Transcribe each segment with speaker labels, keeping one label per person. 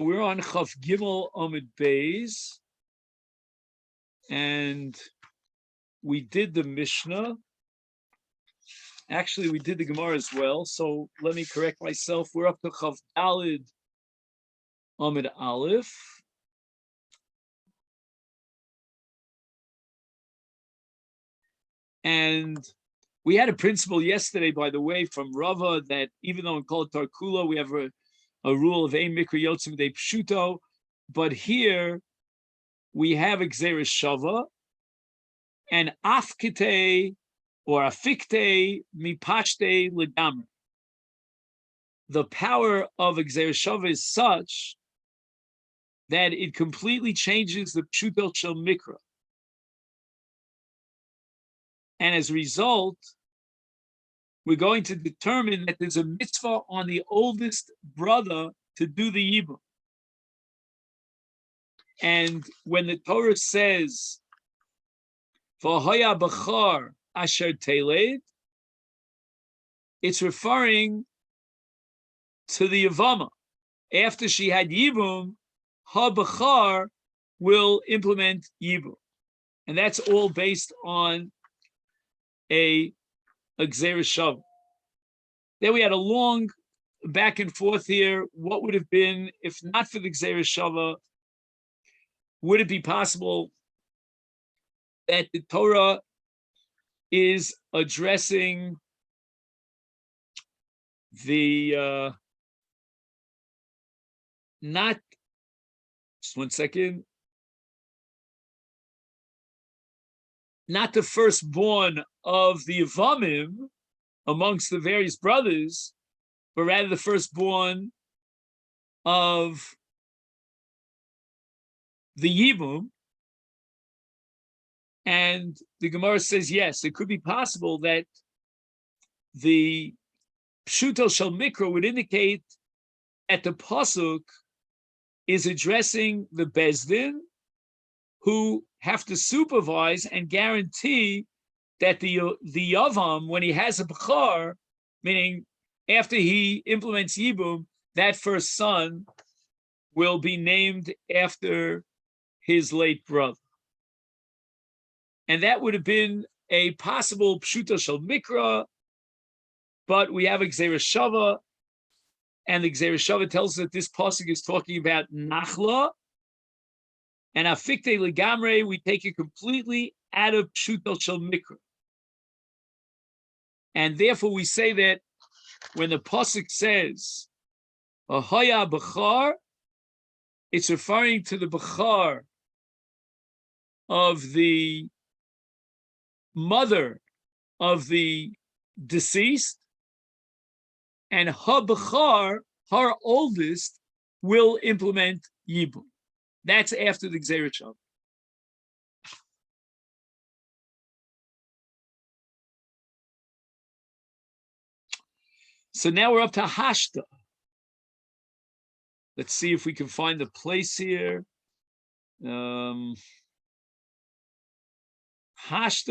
Speaker 1: We're on Chaf Gimel Amid Beis, and we did the Mishnah. Actually, we did the Gemara as well. So let me correct myself. We're up to Chaf Dalid Amid Aleph. And we had a principle yesterday, by the way, from Rava that even though in Kol Tarkula we have a rule of Ein Mikra Yotzim De Pshuto, but here we have Gzeres Shava and Afkite or Afikte Mipashte Legamre. The power of Gzeres Shava is such that it completely changes the Pshuto Shel Mikra. And as a result, we're going to determine that there's a mitzvah on the oldest brother to do the yibum. And when the Torah says, "V'hoya b'char asher teled," it's referring to the Yevamot. After she had yibum, ha b'char will implement yibum, and that's all based on a Gzeres Shava. Then we had a long back and forth here. What would have been, if not for the Gzeres Shava, would it be possible that the Torah is addressing the, not, just one second, not the firstborn of the Yevamim amongst the various brothers, but rather the firstborn of the Yibum. And the Gemara says, yes, it could be possible that the Pshuto Shel Mikra would indicate that the Pasuk is addressing the Bezdin, who have to supervise and guarantee that the Yavam, when he has a Bechar, meaning after he implements Yibum, that first son will be named after his late brother. And that would have been a possible Pshuto Shel Mikra, but we have a Gzeres Shava, and the Gzeres Shava tells us that this pasuk is talking about Nachla, and Afikte Legamre, we take it completely out of Pshuto Shel Mikra. And therefore we say that when the pasuk says Ahoya Bechar, it's referring to the Bechar of the mother of the deceased, and Ha Bechar, her oldest, will implement Yibum. That's after the Gzeres Shava. So now we're up to Hashta. Let's see if we can find the place here. Hashta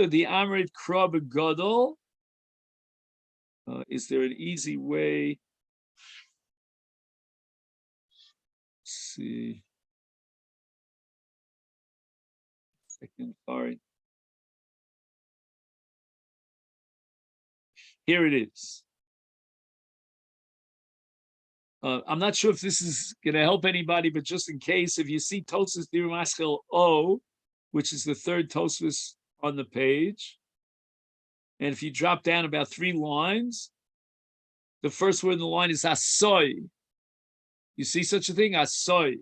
Speaker 1: the Amrit Krab Gadol. Is there an easy way? Let's see. Second, sorry. Here it is. I'm not sure if this is going to help anybody, but just in case, if you see Tosfos Divrei Maschil O, which is the third Tosfos on the page, and if you drop down about 3 lines, the first word in the line is asoy. You see such a thing? Asoy.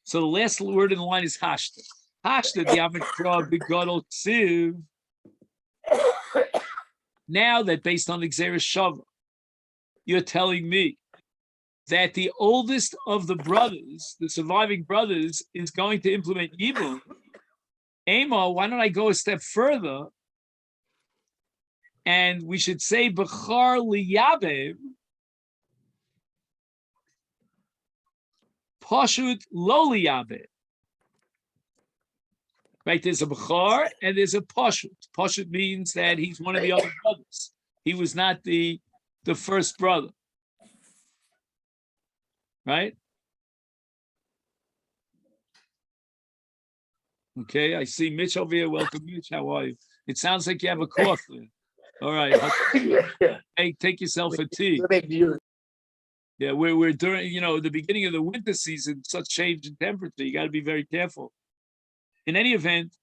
Speaker 1: So the last word in the line is hashta. Hashta, the Amikra Begadol Ksiv. Now that based on the Gzeres Shava, you're telling me that the oldest of the brothers, the surviving brothers, is going to implement Yibum. Ema, why don't I go a step further? And we should say Bechar Liyabev, Pashut Lo Liyabev. Right, there's a Bechar and there's a Pashut. Pashut means that he's one of the other brothers. He was not the first brother. Right? Okay, I see Mitch over here. Welcome, Mitch. How are you? It sounds like you have a cough there. All right.
Speaker 2: Yeah.
Speaker 1: Hey, take yourself a tea. Yeah, we're during, the beginning of the winter season, such change in temperature. You got to be very careful. In any event,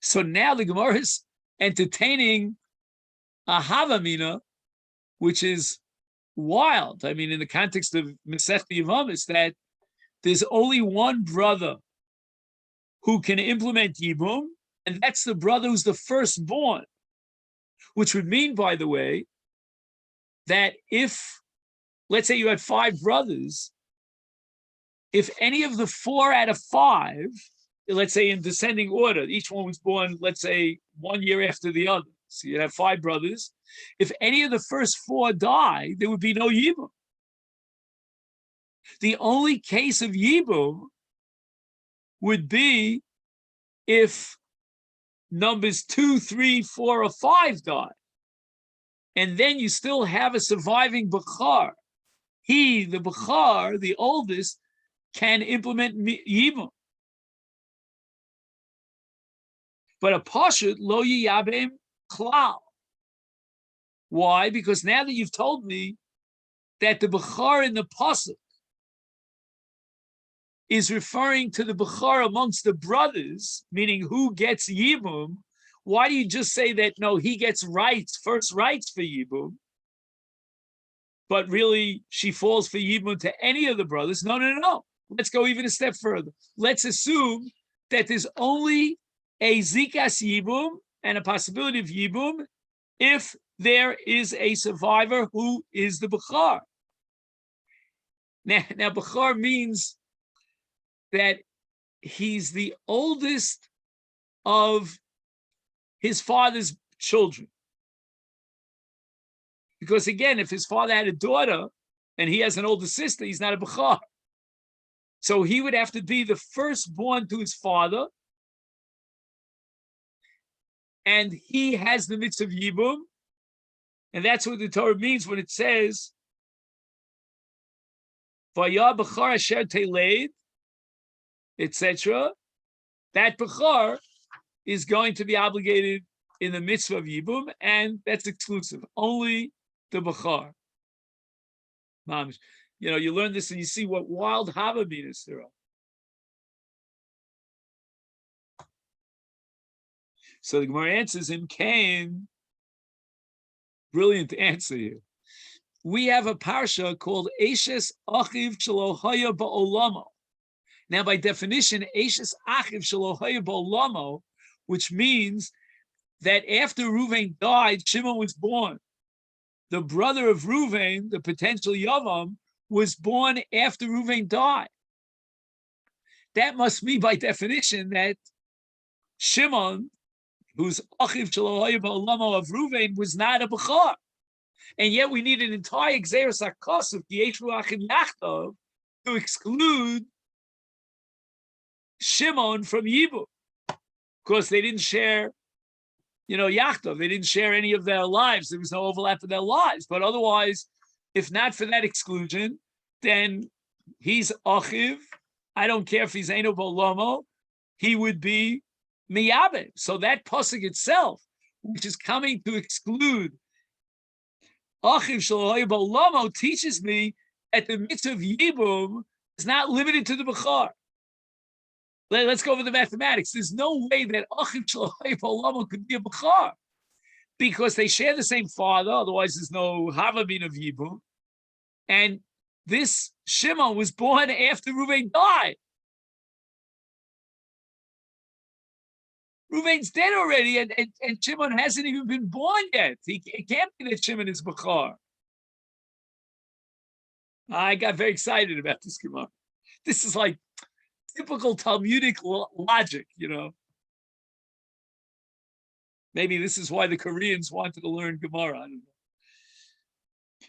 Speaker 1: so now the Gemara is entertaining a Havamina, which is wild. I mean, in the context of Masechet Yevamot, that there's only one brother who can implement Yibum, and that's the brother who's the firstborn, which would mean, by the way, that if, let's say you had 5 brothers, if any of the 4 out of 5, let's say in descending order, each one was born, let's say 1 year after the other. So you'd have 5 brothers. If any of the first 4 die, there would be no Yibum. The only case of Yibum would be if numbers 2, 3, 4, or 5 die. And then you still have a surviving Bechar. He, the Bechar, the oldest, can implement Yibum. But a Pashut, lo yiyabem klal. Why? Because now that you've told me that the Bechar in the Pasuk is referring to the Bechar amongst the brothers, meaning who gets Yibum, why do you just say that, no, he gets first rights for Yibum, but really she falls for Yibum to any of the brothers? No. Let's go even a step further. Let's assume that there's only a Zikas Yibum and a possibility of Yibum if there is a survivor who is the Bechar. Now Bechar means that he's the oldest of his father's children. Because again, if his father had a daughter and he has an older sister, he's not a Bechar. So he would have to be the firstborn to his father, and he has the mitzvah of Yibum, and that's what the Torah means when it says, Vayah Bechar Asher Teleid, etc. That Bechar is going to be obligated in the mitzvah of Yibum, and that's exclusive. Only the Bechar. Mamish. You learn this and you see what wild Havaminas there are. So the Gemara answers in Cain. Brilliant answer here. We have a parsha called Eshes Achiv Shelo Haya Ba'olamo. Now, by definition, Eshes Achiv Shelo Haya Ba'olamo, which means that after Reuven died, Shimon was born. The brother of Reuven, the potential Yavam, was born after Reuven died. That must mean, by definition, that Shimon, who's Achiv Shelo Haya Ba'olamo of Reuven, was not a Bechar. And yet we need an entire Gzeirus HaKosuf, Yeshvu Achim Yachtov, to exclude Shimon from Yibum. Because they didn't share, Yachtov. They didn't share any of their lives. There was no overlap in their lives. But otherwise, if not for that exclusion, then he's Achiv. I don't care if he's Eino Bolomo. He would be Miyabeh. So that pasuk itself, which is coming to exclude Achiv Shelo Haya Ba'olamo, teaches me that the mitzvah of Yibum is not limited to the Bechar. Let's go over the mathematics. There's no way that Achiv Shelo Haya Ba'olamo could be a Bechar because they share the same father. Otherwise, there's no Havamin of Yibum. And this Shimon was born after Reuven died. Reuven's dead already, and Shimon hasn't even been born yet. It can't be that Shimon is Bechar. I got very excited about this Gemara. This is like typical Talmudic logic, Maybe this is why the Koreans wanted to learn Gemara. I don't know.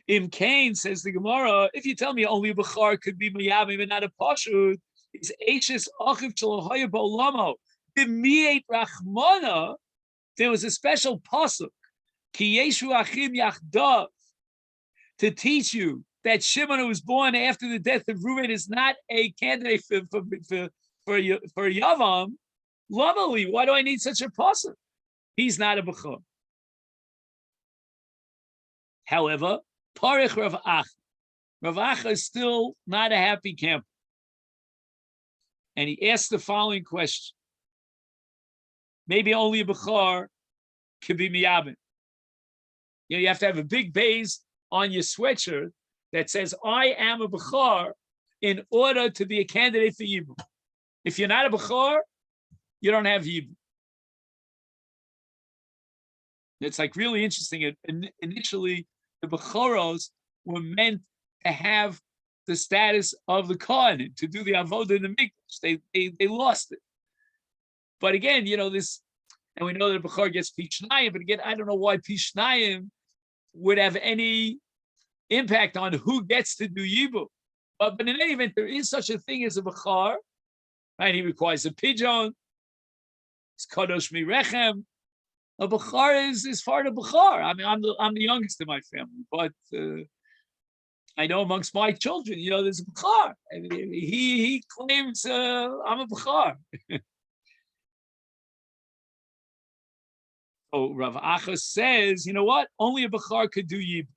Speaker 1: In Cain, says the Gemara, if you tell me only a Bechar could be Miyabim and not a Pashut, it's Eshes Achiv Shelo Haya Ba'olamo. Rachmana, there was a special pasuk, Ki Yeshu Achim Yachdav, to teach you that Shimon, who was born after the death of Reuven, is not a candidate for Yavam, Lovely, why do I need such a pasuk? He's not a bechor. However, Parich Rav Acha. Rav Acha is still not a happy camper. And he asked the following question. Maybe only a bechor could be miyabin. You have to have a big base on your sweatshirt that says, I am a bechor, in order to be a candidate for Yibum. If you're not a bechor, you don't have Yibum. It's like really interesting. Initially, the bechoros were meant to have the status of the Kohen, to do the avodah in the mikdash. They lost it. But again, this, and we know that the bechor gets pishnayim, but again, I don't know why pishnayim would have any impact on who gets to do Yibum. But in any event, there is such a thing as a bechor, right? He requires a pigeon. It's kadosh mirechem. A bechor is part of bechor. I mean, I'm the youngest in my family, but I know amongst my children, there's a bechor. And he claims I'm a bechor. So Rav Acha says, you know what? Only a bechor could do Yibum.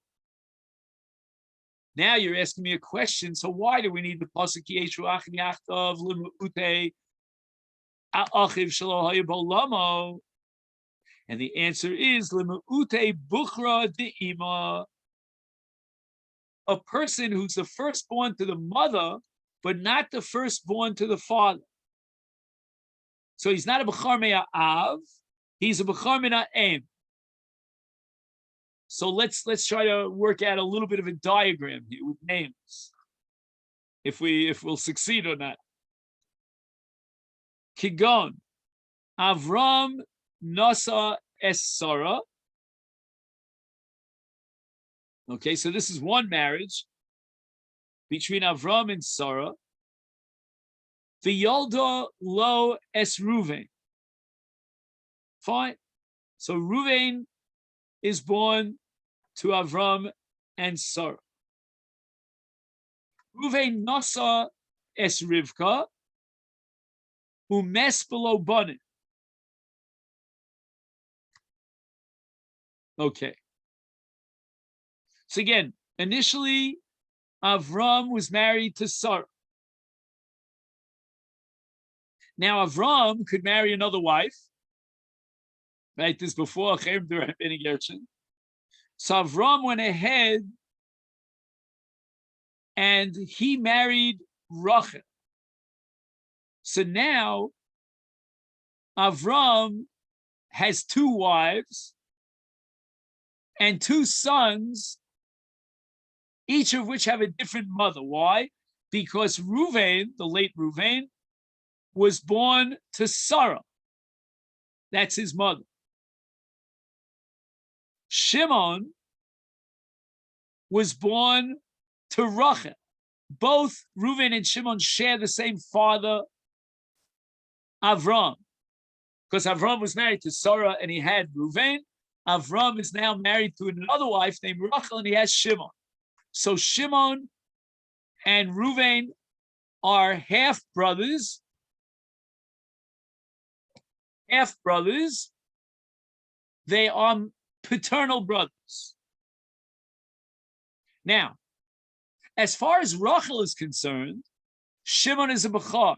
Speaker 1: Now you're asking me a question. So why do we need the pasuk Yeshu Achim Yachtav Limuute Achiv Shelo Hayabo Lamo? And the answer is Limuute Buchra De'ima. A person who's the firstborn to the mother, but not the firstborn to the father. So he's not a bechor me'av, he's a bechor me'a'em. So let's try to work out a little bit of a diagram here with names, if we'll succeed or not. Kigon, Avram Nasa es Sarah. Okay, so this is one marriage between Avram and Sarah. V'yolda lo es Ruvain. Fine. So Ruvain is born to Avram and Sarah. Ruvain nasa es Rivka, umes below banim. Okay. So again, initially, Avram was married to Sarah. Now Avram could marry another wife. Right, this before Cherem Beni Gershon. So Avram went ahead and he married Rachel. So now Avram has two wives and two sons, each of which have a different mother. Why? Because Ruvain, the late Ruvain, was born to Sarah. That's his mother. Shimon was born to Rachel. Both Reuven and Shimon share the same father, Avram. Because Avram was married to Sarah and he had Reuven. Avram is now married to another wife named Rachel and he has Shimon. So Shimon and Reuven are half brothers. They are paternal brothers. Now, as far as Rachel is concerned, Shimon is a bechor.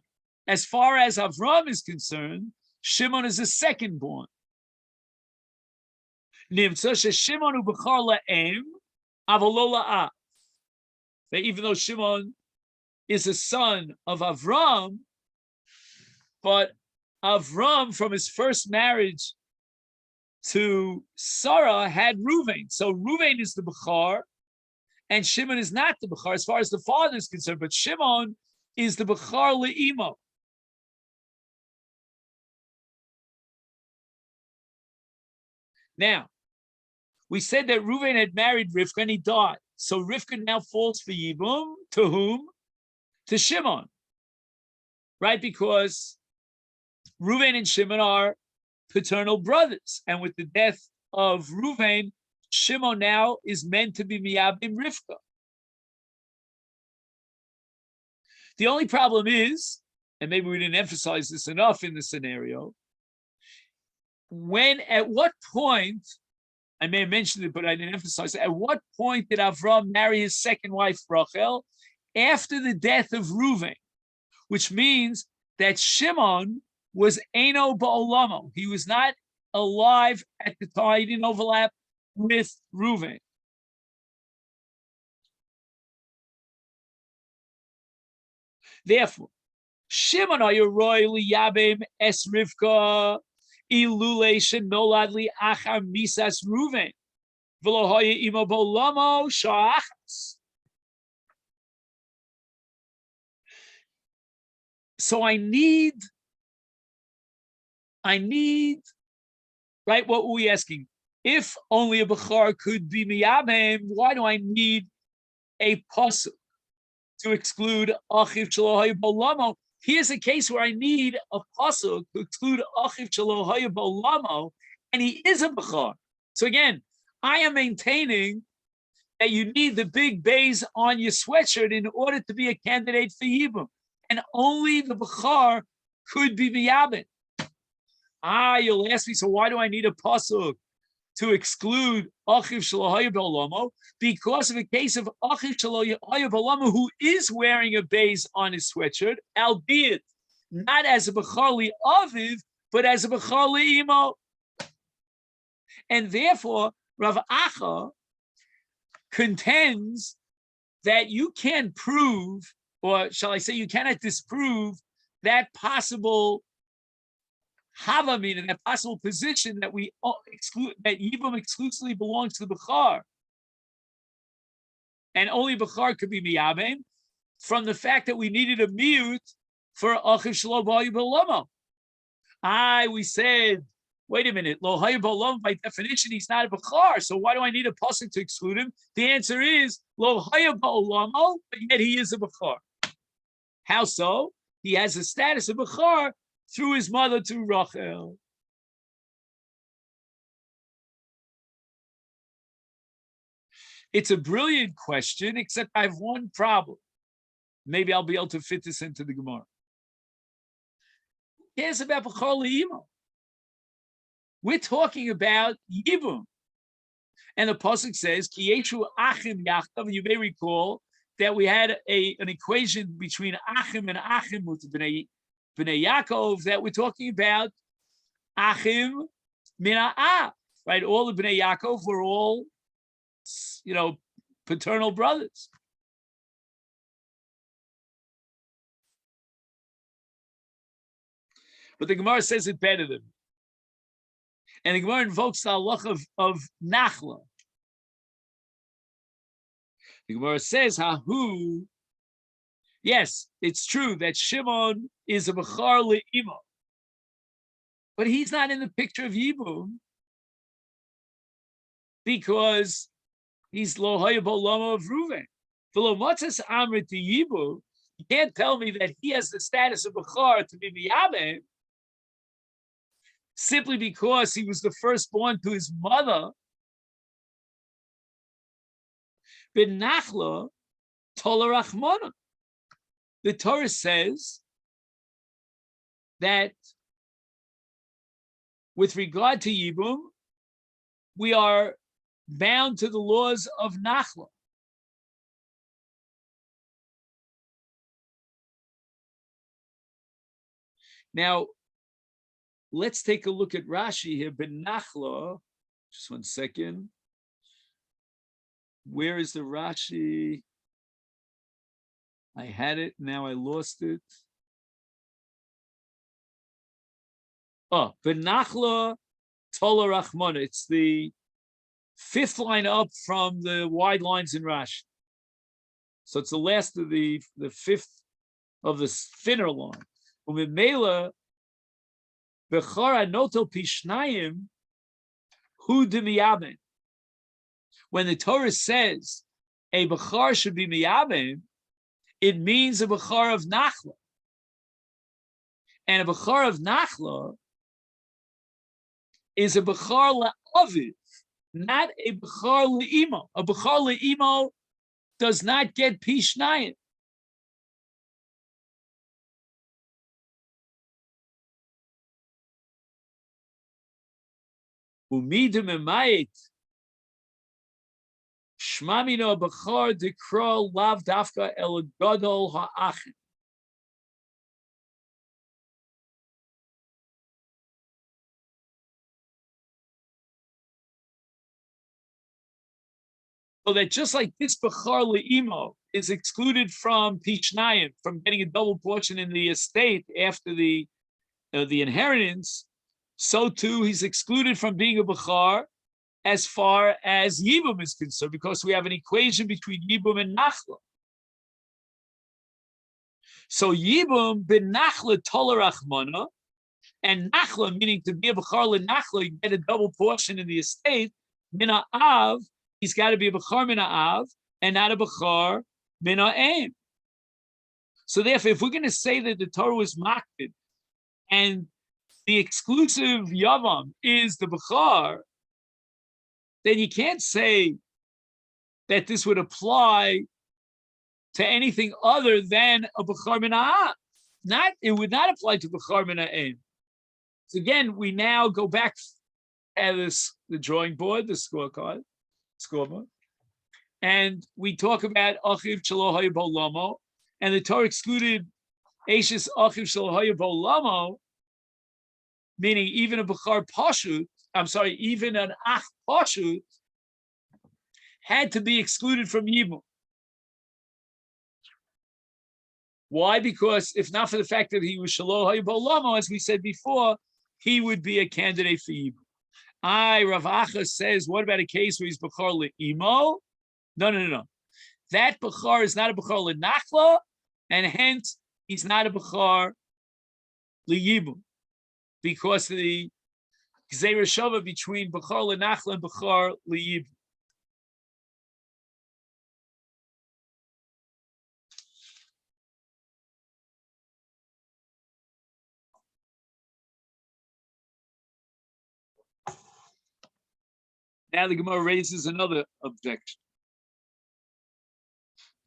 Speaker 1: As far as Avram is concerned, Shimon is a second born. Nimtza sheshimon hu bechor la'em, aval lo la'av. Even though Shimon is a son of Avram, but Avram from his first marriage to Sarah had Reuven. So Reuven is the bechor, and Shimon is not the bechor as far as the father is concerned, but Shimon is the bechor le'imo. Now, we said that Reuven had married Rivka and he died. So Rivka now falls for Yibum. To whom? To Shimon. Right? Because Reuven and Shimon are paternal brothers. And with the death of Reuven, Shimon now is meant to be Miyabim Rivka. The only problem is and maybe we didn't emphasize this enough in the scenario, at what point, I may have mentioned it, but I didn't emphasize it, at what point did Avram marry his second wife, Rachel? After the death of Reuven, which means that Shimon was Eino Ba'olamo. He was not alive at the time. He didn't overlap with Reuven. Therefore, Shimon Ayuroi Liyabim Es Rivka Ilule Shenolad Li Achar Misas Reuven V'lo Hoya Imo Ba'olamo Sha'achas. So I need, right? What were we asking? If only a Bechar could be Miyabim, why do I need a pasuk to exclude Achiv Shelo Ba'olamo? Here's a case where I need a pasuk to exclude Achiv Shelo Ba'olamo, and he is a Bechar. So again, I am maintaining that you need the big bays on your sweatshirt in order to be a candidate for Yibum. And only the Bechar could be Miyabin. You'll ask me, so why do I need a pasuk to exclude Achiv Shelo Ba'olamo? Because of a case of Achiv Shelo Ba'olamo who is wearing a base on his sweatshirt, albeit not as a Bechar Aviv, but as a Bechar Imo. And therefore, Rav Acha contends that you can't prove, or shall I say, you cannot disprove that possible Havamin and that possible position that we exclude, that Yibum exclusively belongs to the Bechar, and only Bechar could be Miyabim, from the fact that we needed a miut for Achiv Shelo Ba'olamo. We said, wait a minute, Lo Haya Ba'olamo, by definition, he's not a Bechar, so why do I need a pasuk to exclude him? The answer is Lo Haya Ba'olamo, but yet he is a Bechar. How so? He has the status of Bechar through his mother to Rachel. It's a brilliant question, except I have one problem. Maybe I'll be able to fit this into the Gemara. Who cares about Bechar Le'imo? We're talking about Yibum. And the pasuk says, Ki yeshu achim yachtav. You may recall that we had an equation between Achim and Achim with Bnei Yaakov, that we're talking about Achim Mina'ah, right? All the Bnei Yaakov were all, paternal brothers. But the Gemara says it better than me. And the Gemara invokes the halach of Nachla. The Gemara says, Hahu, yes, it's true that Shimon is a Bechar Le'imo, but he's not in the picture of Yibum because he's Lo Haya Ba'olamo of Reuven. V'lo Matzas Amrit Yibum, you can't tell me that he has the status of Bechar to be Miyabim simply because he was the firstborn to his mother. Ben Nachla Tola Rachmana. The Torah says that with regard to Yibum, we are bound to the laws of Nachla. Now, let's take a look at Rashi here. Ben Nachla, just one second. Where is the Rashi? I had it, now I lost it. Ben Nachla Tola Rachmana. It's the fifth line up from the wide lines in Rashi. So it's the last of the fifth of the thinner line. Umimela Bechara Noto Pishnayim Hu Demiyabim. When the Torah says a Bechar should be Miyabim, it means a Bechar of Nachla. And a Bechar of Nachla is a Bechar La'aviv, not a Bechar Le'imo. A Bechar Le'imo does not get Pishnayim. Umidim emayit. Shmamino b'chor dekro lav dafka el gadol ha'achin. So that just like this b'chor le'imo is excluded from pishnayim, from getting a double portion in the estate after the inheritance, so too he's excluded from being a b'chor as far as Yibum is concerned, because we have an equation between Yibum and Nachla. So Yibum ben Nachla tolerachmana, and Nachla, meaning to be a b'chor le'Nachla, you get a double portion in the estate. Mina av, he's got to be a b'chor mina av, and not a b'chor mina aim. So therefore, if we're going to say that the Torah was makbid, and the exclusive yavam is the b'chor, then you can't say that this would apply to anything other than a b'chor min ha'av. It would not apply to b'chor min ha'aim. So again, we now go back at the drawing board, the scoreboard, and we talk about achiv shelo haya bo lamo, and the Torah excluded eishes achiv shelo haya bo lamo, meaning even a b'chor pashut, even an ach pashut had to be excluded from Yibum. Why? Because if not for the fact that he was shelo haya bo lamo, as we said before, he would be a candidate for Yibum. Rav Acha says, what about a case where he's b'chor le'imo? No. That b'chor is not a b'chor le'nachla, and hence he's not a b'chor le'yibum, because the gzeira shava between b'chor le'nachla and b'chor le'yibum. Now the Gemara raises another objection.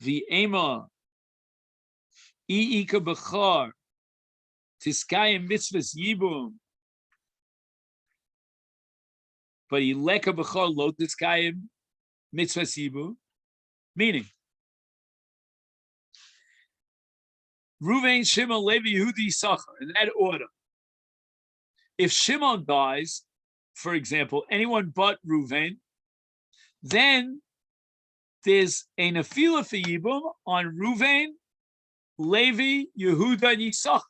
Speaker 1: The ema i'ika b'chor tiskayim mitzvahs yibum, but ileka b'chor lo tiskayim mitzvahs yibum. Meaning, Ruvain, Shimon, Levi, Yehudi, Yisachar, in that order. If Shimon dies, for example, anyone but Ruvain, then there's a nefila for Yibum on Ruvain, Levi, Yehuda, and Yisachar.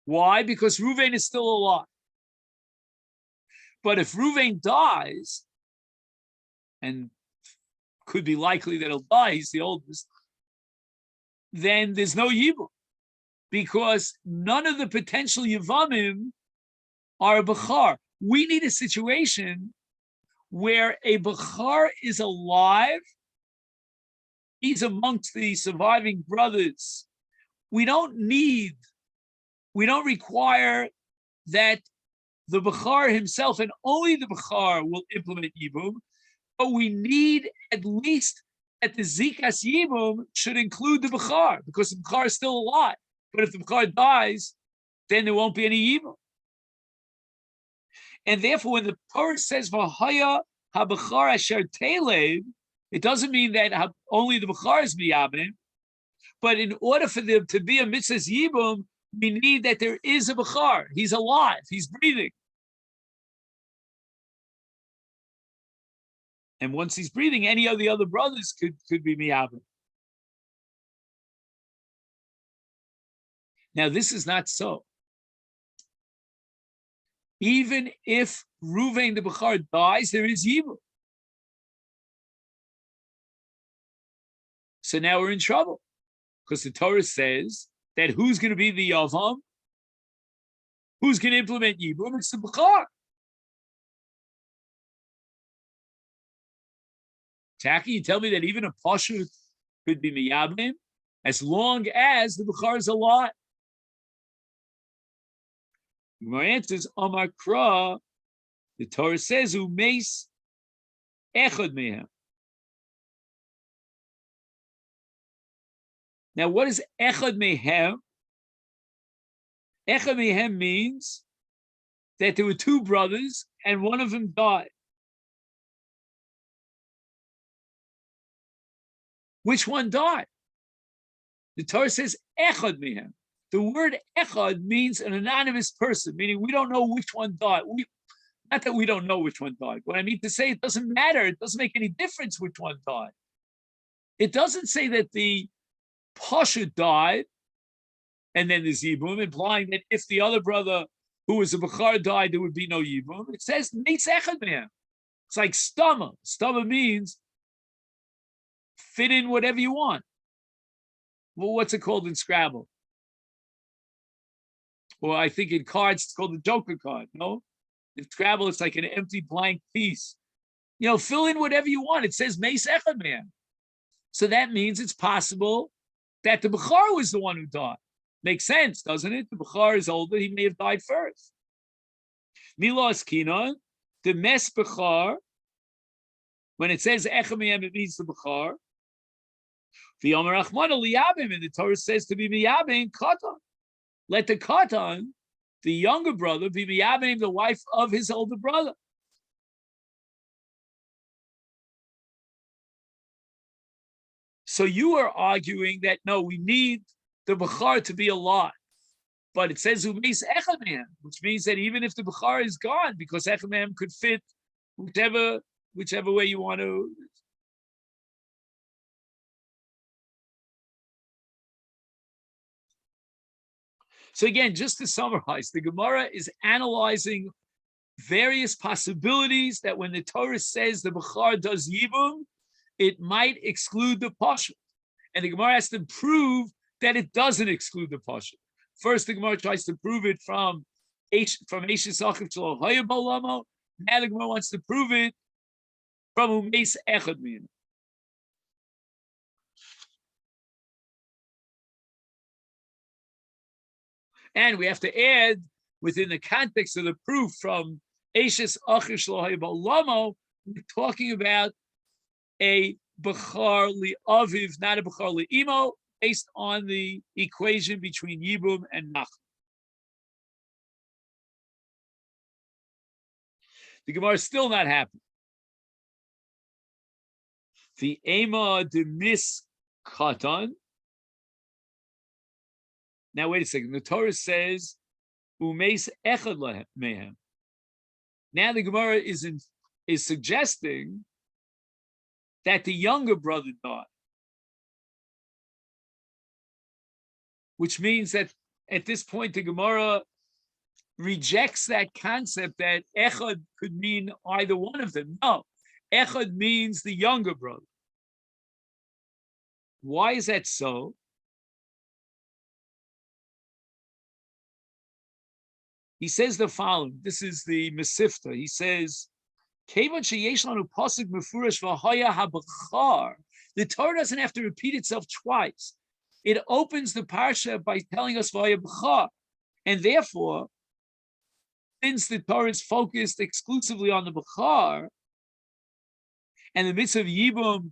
Speaker 1: Why? Because Ruvain is still alive. But if Ruvain dies, and could be likely that he'll die, he's the oldest, then there's no Yibum, because none of the potential Yevamim are a Bechar. We need a situation where a Bechar is alive, he's amongst the surviving brothers. We don't require that the Bechar himself and only the Bechar will implement Yibum, but we need at least that the Zikas Yibum should include the Bechar, because the Bechar is still alive. But if the Bechar dies, then there won't be any Yibum. And therefore, when the Torah says "V'haya habechar asher telev," it doesn't mean that only the bechar is miyabim, but in order for them to be a mitzvah yibum, we need that there is a bechar. He's alive. He's breathing. And once he's breathing, any of the other brothers could be miyabim. Now, this is not so. Even if Ruvain the Bechar dies, there is Yibum. So now we're in trouble, because the Torah says that who's going to be the Yavam? Who's going to implement Yibum? It's the Bechar. Taki, you tell me that even a Pashut could be Miyabim as long as the Bechar is alive. My answer is Amar Kra. The Torah says Umeis Echad Mehem. Now, what is Echad Mehem? Echad Mehem means that there were two brothers and one of them died. Which one died? The Torah says echad mihem. The word echad means an anonymous person, meaning we don't know which one died. Not that we don't know which one died. What I mean to say, it doesn't matter. It doesn't make any difference which one died. It doesn't say that the Pasha died and then there's Yibum, implying that if the other brother who was a Bechar died, there would be no Yibum. It says Meitz Echad Mehem. It's like stama. Stama means fit in whatever you want. Well, what's it called in Scrabble? Or I think in cards, it's called the Joker card, no? In Scrabble, it's like an empty blank piece. Fill in whatever you want. It says Meis Echad Mehem. So that means it's possible that the Bechar was the one who died. Makes sense, doesn't it? The Bechar is older. He may have died first. Milos Kinon, the Mes Bechar, when it says Echad Mehem, it means the Bechar. The Yomer Achmana Liyabim, and the Torah says to be Miyabim Katan. Let the Katan, the younger brother, be Miyabim, the wife of his older brother. So you are arguing that no, we need the Bechar to be alive. But it says Umeis Echad Mehem, which means that even if the Bechar is gone, because Echad Mehem could fit whichever way you want to. So again, just to summarize, the Gemara is analyzing various possibilities that when the Torah says the Bechar does Yibum, it might exclude the Pasha. And the Gemara has to prove that it doesn't exclude the Pasha. First, the Gemara tries to prove it from Eishes Achiv Shelo Haya B'Olamo. Now the Gemara wants to prove it from Umeis Echad Mehem. And we have to add, within the context of the proof from Eishes Achiv Shelo Haya B'Olamo, we're talking about a Bechar Li'aviv, not a Bechar Li'imo, based on the equation between Yibum and Nachum. The Gemara is still not happy. The Ema de Mis Katan. Now, wait a second. The Torah says, Umeis Echad Mehem. Now the Gemara is suggesting that the younger brother died. Which means that at this point, the Gemara rejects that concept that Echad could mean either one of them. No, Echad means the younger brother. Why is that so? He says the following. This is the Mesifta. He says, the Torah doesn't have to repeat itself twice. It opens the parsha by telling us Vaya B'char. And therefore, since the Torah is focused exclusively on the B'char, and the mitzvah of Yibum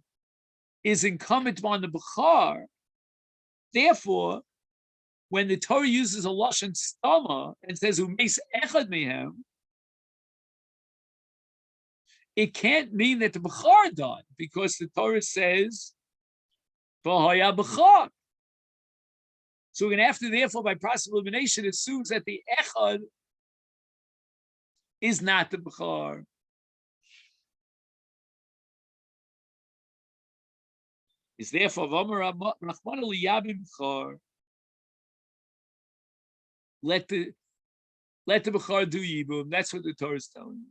Speaker 1: is incumbent on the B'char, therefore, when the Torah uses a lashon stama and says Umeis Echad Mehem, it can't mean that the Bechar died, because the Torah says V'haya Bechar. So we're going to have to, therefore, by process of elimination, assumes that the Echad is not the Bechar. It's therefore V'amar Rachmana Liyabim Bechar. Let the Bechar do Yibum. That's what the Torah is telling you.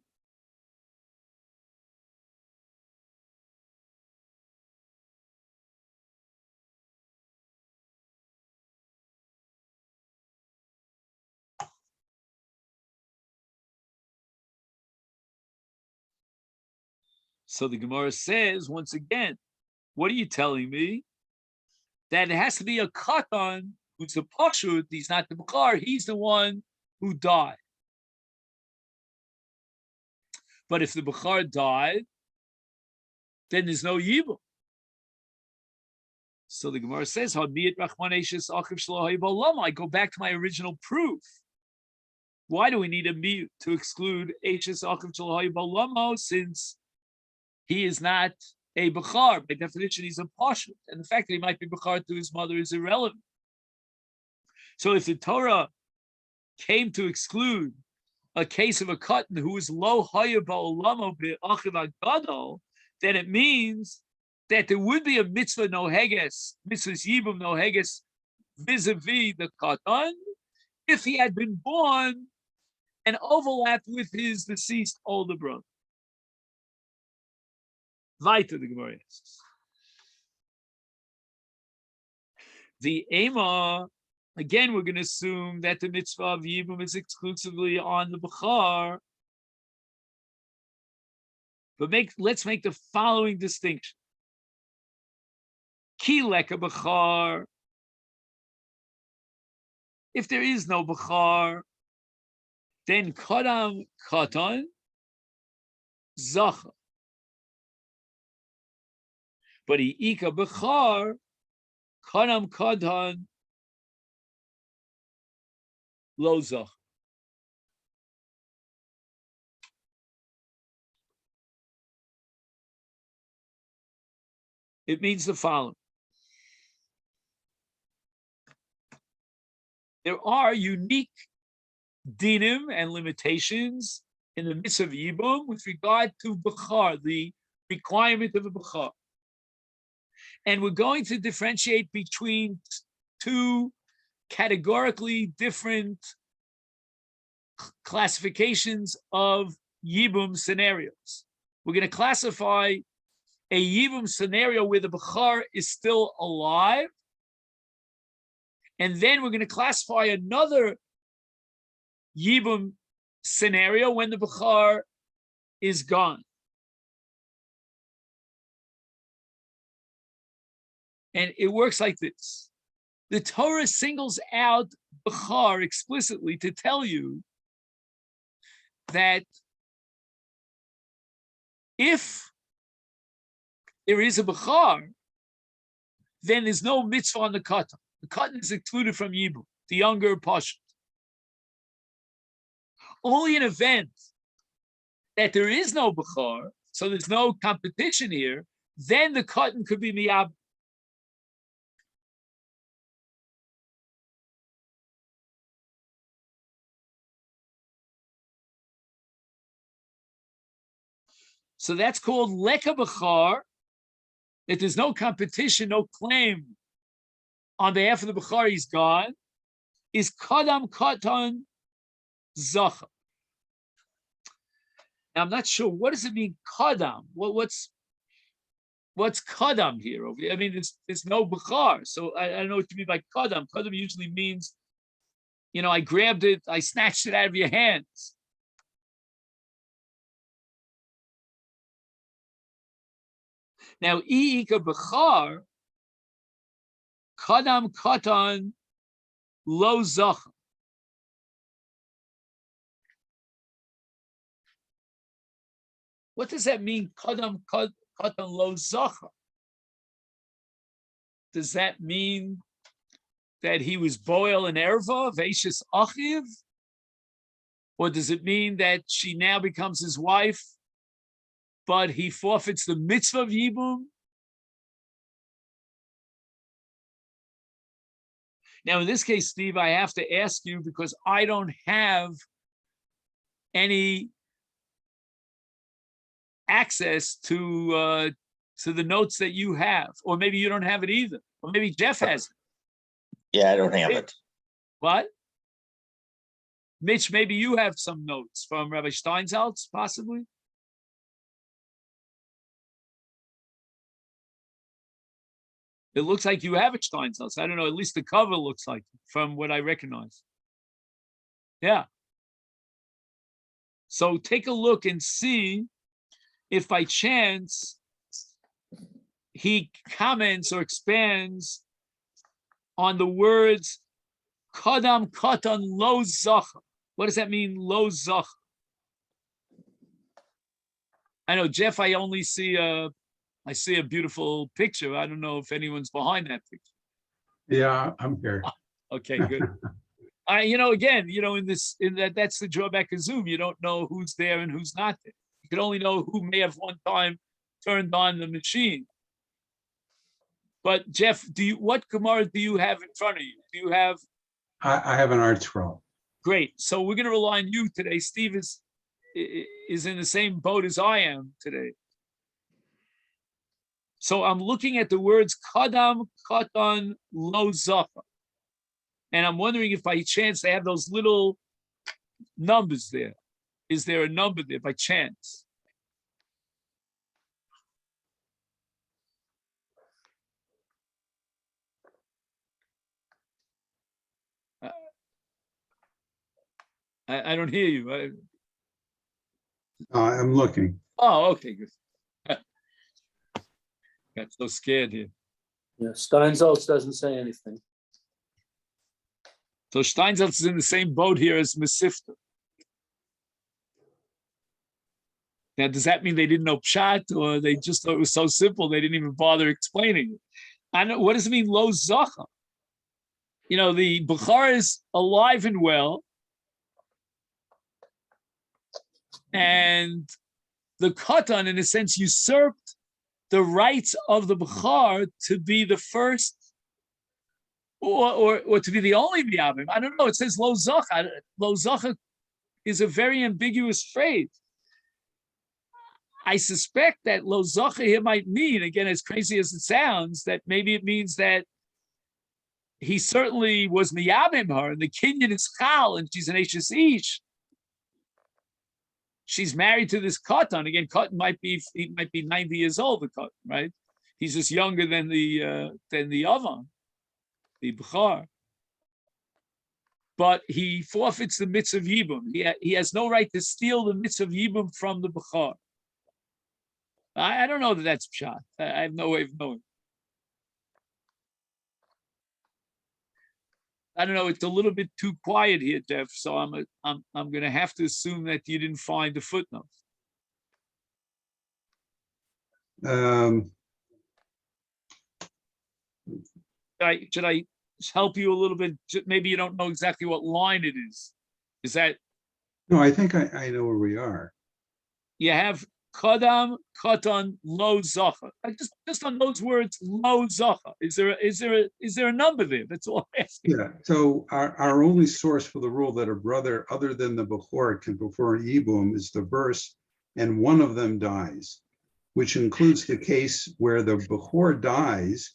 Speaker 1: So the Gemara says, once again, what are you telling me? That it has to be a katan who's the pashut, he's not the Bechar, he's the one who died. But if the Bechar died, then there's no Yibum. So the Gemara says, I go back to my original proof Why do we need a mute to exclude Eishes Achiv Shel Hayu B'Olamo, since he is not a Bechar? By definition, he's a Pashut. And the fact that he might be Bechar to his mother is irrelevant. So if the Torah came to exclude a case of a Katan who is Lo Hayu B'Olamo B'Achiv Agadol, then it means that there would be a mitzvah noheges, mitzvahs yibum noheges, vis-a-vis the Katan, if he had been born and overlapped with his deceased older brother. Weiter, the Gemara asks. The Ema, again, we're going to assume that the mitzvah of Yibum is exclusively on the Bechar. But let's make the following distinction. Ki leka Bechar. If there is no Bechar, then Kadam Katan Zacha. But Ika Bechar, Kadam Katan Lo Zacha. It means the following. There are unique dinim and limitations in the mitzvah of Yibum with regard to Bechar, the requirement of a Bechar. And we're going to differentiate between two categorically different classifications of Yibum scenarios. We're going to classify a Yibum scenario where the Bechar is still alive, and then we're going to classify another Yibum scenario when the Bechar is gone. And it works like this. The Torah singles out Bechar explicitly to tell you that if there is a Bechar, then there's no mitzvah on the Katan. The Katan is excluded from Yibum, the younger Pashut. Only an event that there is no Bechar, so there's no competition here, then the Katan could be Miyab. So that's called Leka Bechar. If there's no competition, no claim on behalf of the Bechar, he's gone, is Kadam Katan Zacha. Now, I'm not sure, what does it mean, Kadam? What's Kadam here? I mean, there's no Bechar, so I don't know what you mean by Kadam. Kadam usually means, I grabbed it, I snatched it out of your hands. Now, I'ika Bechar, Kadam Katan Lo Zacha. What does that mean, Kadam Katan Lo Zacha? Does that mean that he was Boel and Erva, Veishis Achiv? Or does it mean that she now becomes his wife, but he forfeits the mitzvah of Yibum? Now, in this case, Steve, I have to ask you because I don't have any access to the notes that you have, or maybe you don't have it either, or maybe Jeff has it.
Speaker 2: Yeah, I don't have it.
Speaker 1: What? Mitch, maybe you have some notes from Rabbi Steinsaltz, possibly? It looks like you have a Steinsaltz. I don't know, at least the cover looks like it, from what I recognize. Yeah. So take a look and see if by chance he comments or expands on the words Kadam Katan Lo Zacha. What does that mean, Lo Zacha? I know, Jeff, I only see a beautiful picture. I don't know if anyone's behind that picture.
Speaker 3: Yeah, I'm here.
Speaker 1: Okay, good. Again, that's the drawback of Zoom. You don't know who's there and who's not there. You can only know who may have one time turned on the machine. But Jeff, what Gemara do you have in front of you? Do you have?
Speaker 3: I have an art scroll.
Speaker 1: Great. So we're going to rely on you today. Steve is in the same boat as I am today. So I'm looking at the words kadam, katan, lo zacha. And I'm wondering if by chance they have those little numbers there. Is there a number there by chance? I don't hear you.
Speaker 3: I'm looking.
Speaker 1: Oh, okay, good. Got so scared here.
Speaker 4: Yeah, Steinsaltz doesn't say anything.
Speaker 1: So Steinsaltz is in the same boat here as Masifta. Now, does that mean they didn't know Pshat, or they just thought it was so simple they didn't even bother explaining it? I know. What does it mean, lo zacha? The Bukhara is alive and well, and the Katan, in a sense, usurped the rights of the Bukhar to be the first, or to be the only Miyavim. I don't know. It says lo zacha. Lo zacha is a very ambiguous phrase. I suspect that lo zacha here might mean, again, as crazy as it sounds, that maybe it means that he certainly was miyabim her, and the kinyan is chal, and she's an eshes ish. She's married to this katan. Again, katan might be 90 years old. The katan, right? He's just younger than the avan, the b'char. But he forfeits the mitzvah of yibum. He has no right to steal the mitzvah of yibum from the b'char. I don't know that that's pshat. I have no way of knowing. I don't know. It's a little bit too quiet here, Jeff. So I'm going to have to assume that you didn't find the footnote. Should I help you a little bit? Maybe you don't know exactly what line it is. Is that?
Speaker 3: No, I think I know where we are.
Speaker 1: You have kadam, katan, lo zacha. Just on those words, lo zacha. Is there a number there? That's all I'm asking.
Speaker 3: Yeah. So our only source for the rule that a brother other than the Bechor can perform Yibum is the verse, and one of them dies, which includes the case where the Bechor dies,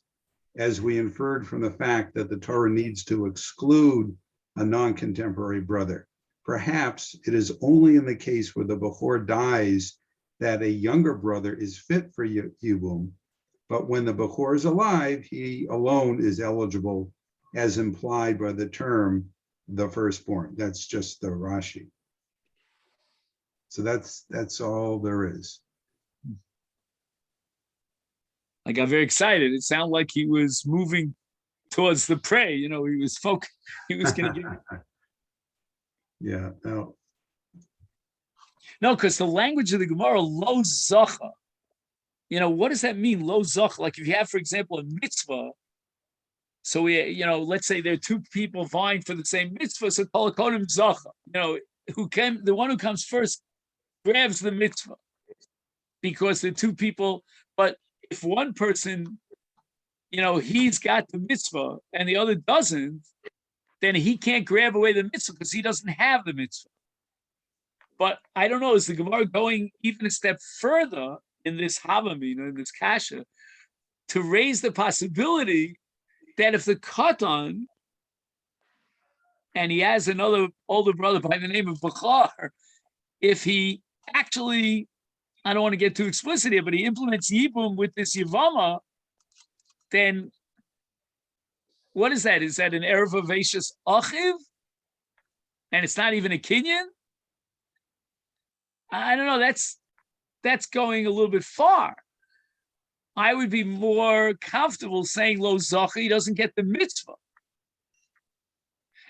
Speaker 3: as we inferred from the fact that the Torah needs to exclude a non-contemporary brother. Perhaps it is only in the case where the Bechor dies that a younger brother is fit for Yibum, but when the Bechor is alive, he alone is eligible, as implied by the term the firstborn. That's just the Rashi. So that's all there is.
Speaker 1: I got very excited. It sounded like he was moving towards the prey. He was focused. He was going to get.
Speaker 3: Yeah. No.
Speaker 1: No, because the language of the Gemara, lo zacha. What does that mean, lo zacha? Like if you have, for example, a mitzvah. So let's say there are two people vying for the same mitzvah. So kolakodim zacha. The one who comes first grabs the mitzvah because the two people. But if one person, he's got the mitzvah and the other doesn't, then he can't grab away the mitzvah because he doesn't have the mitzvah. But I don't know, is the Gemara going even a step further in this Havamin, in this Kasha, to raise the possibility that if the Katan, and he has another older brother by the name of Bechar, if he actually, I don't want to get too explicit here, but he implements Yibum with this Yevama, then what is that? Is that an Erev Avashis Achiv? And it's not even a Kinyan? I don't know. That's going a little bit far. I would be more comfortable saying lo zacha, he doesn't get the mitzvah.